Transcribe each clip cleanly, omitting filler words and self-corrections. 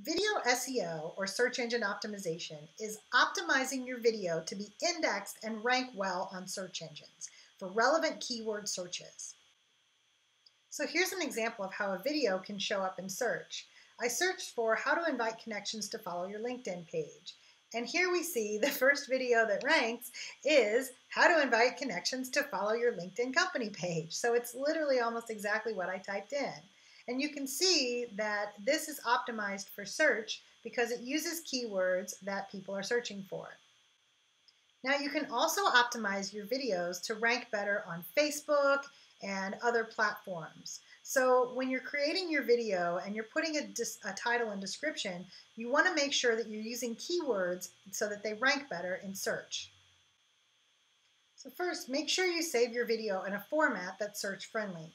Video SEO, or search engine optimization, is optimizing your video to be indexed and rank well on search engines for relevant keyword searches. So here's an example of how a video can show up in search. I searched for how to invite connections to follow your LinkedIn page. And here we see the first video that ranks is how to invite connections to follow your LinkedIn company page. So it's literally almost exactly what I typed in. And you can see that this is optimized for search because it uses keywords that people are searching for. Now you can also optimize your videos to rank better on Facebook and other platforms. So when you're creating your video and you're putting a title and description, you want to make sure that you're using keywords so that they rank better in search. So first, make sure you save your video in a format that's search friendly.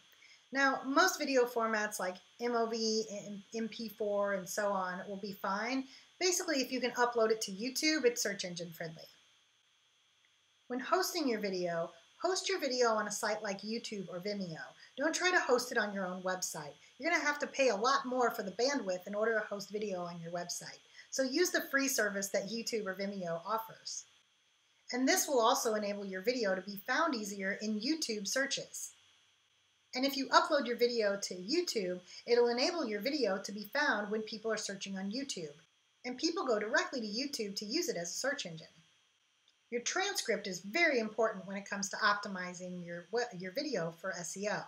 Now, most video formats like MOV, MP4, and so on will be fine. Basically, if you can upload it to YouTube, it's search engine friendly. When hosting your video, host your video on a site like YouTube or Vimeo. Don't try to host it on your own website. You're going to have to pay a lot more for the bandwidth in order to host video on your website. So use the free service that YouTube or Vimeo offers. And this will also enable your video to be found easier in YouTube searches. And if you upload your video to YouTube, it'll enable your video to be found when people are searching on YouTube. And people go directly to YouTube to use it as a search engine. Your transcript is very important when it comes to optimizing your video for SEO.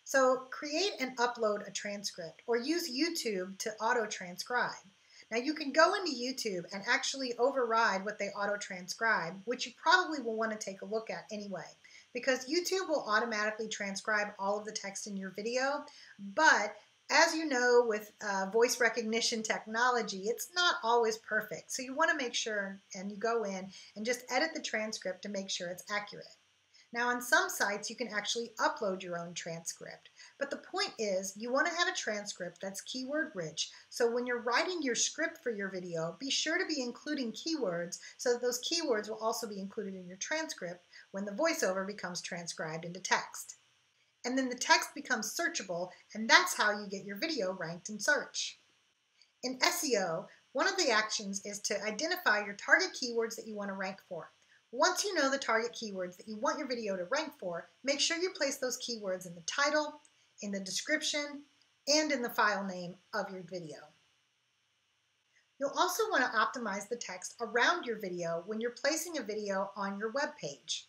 So create and upload a transcript or use YouTube to auto-transcribe. Now you can go into YouTube and actually override what they auto-transcribe, which you probably will want to take a look at anyway, because YouTube will automatically transcribe all of the text in your video, but as you know, with voice recognition technology, it's not always perfect. So you want to make sure, and you go in and just edit the transcript to make sure it's accurate. Now on some sites, you can actually upload your own transcript. But the point is, you want to have a transcript that's keyword rich. So when you're writing your script for your video, be sure to be including keywords so that those keywords will also be included in your transcript when the voiceover becomes transcribed into text. And then the text becomes searchable, and that's how you get your video ranked in search. In SEO, one of the actions is to identify your target keywords that you want to rank for. Once you know the target keywords that you want your video to rank for, make sure you place those keywords in the title, in the description, and in the file name of your video. You'll also want to optimize the text around your video when you're placing a video on your web page.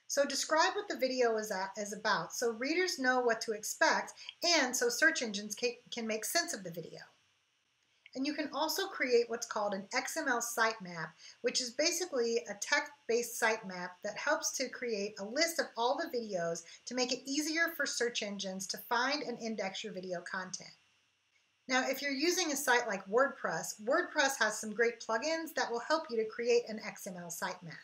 So describe what the video is about so readers know what to expect and so search engines can make sense of the video. And you can also create what's called an XML sitemap, which is basically a text-based sitemap that helps to create a list of all the videos to make it easier for search engines to find and index your video content. Now, if you're using a site like WordPress, WordPress has some great plugins that will help you to create an XML sitemap.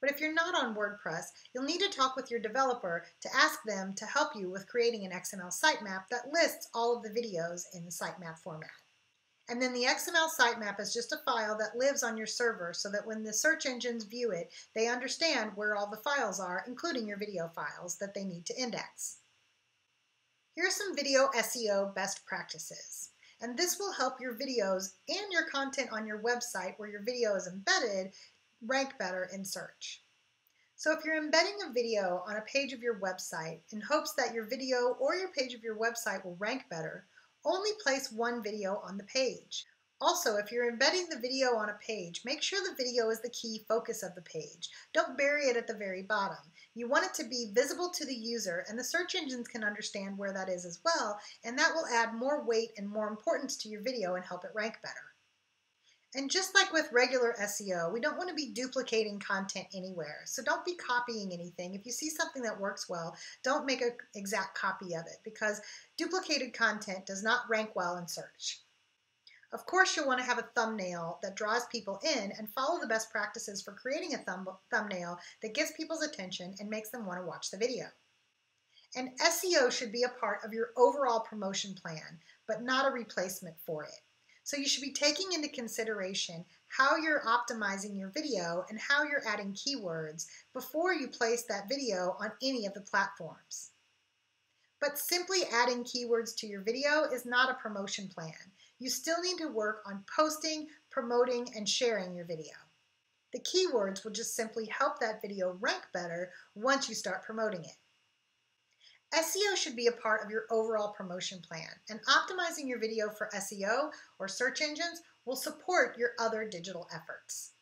But if you're not on WordPress, you'll need to talk with your developer to ask them to help you with creating an XML sitemap that lists all of the videos in the sitemap format. And then the XML sitemap is just a file that lives on your server so that when the search engines view it, they understand where all the files are, including your video files that they need to index. Here are some video SEO best practices. And this will help your videos and your content on your website where your video is embedded rank better in search. So if you're embedding a video on a page of your website in hopes that your video or your page of your website will rank better, only place one video on the page. Also, if you're embedding the video on a page, make sure the video is the key focus of the page. Don't bury it at the very bottom. You want it to be visible to the user, and the search engines can understand where that is as well, and that will add more weight and more importance to your video and help it rank better. And just like with regular SEO, we don't want to be duplicating content anywhere. So don't be copying anything. If you see something that works well, don't make an exact copy of it because duplicated content does not rank well in search. Of course, you'll want to have a thumbnail that draws people in and follow the best practices for creating a thumbnail that gets people's attention and makes them want to watch the video. And SEO should be a part of your overall promotion plan, but not a replacement for it. So you should be taking into consideration how you're optimizing your video and how you're adding keywords before you place that video on any of the platforms. But simply adding keywords to your video is not a promotion plan. you still need to work on posting, promoting, and sharing your video. The keywords will just simply help that video rank better once you start promoting it. SEO should be a part of your overall promotion plan, and optimizing your video for SEO or search engines will support your other digital efforts.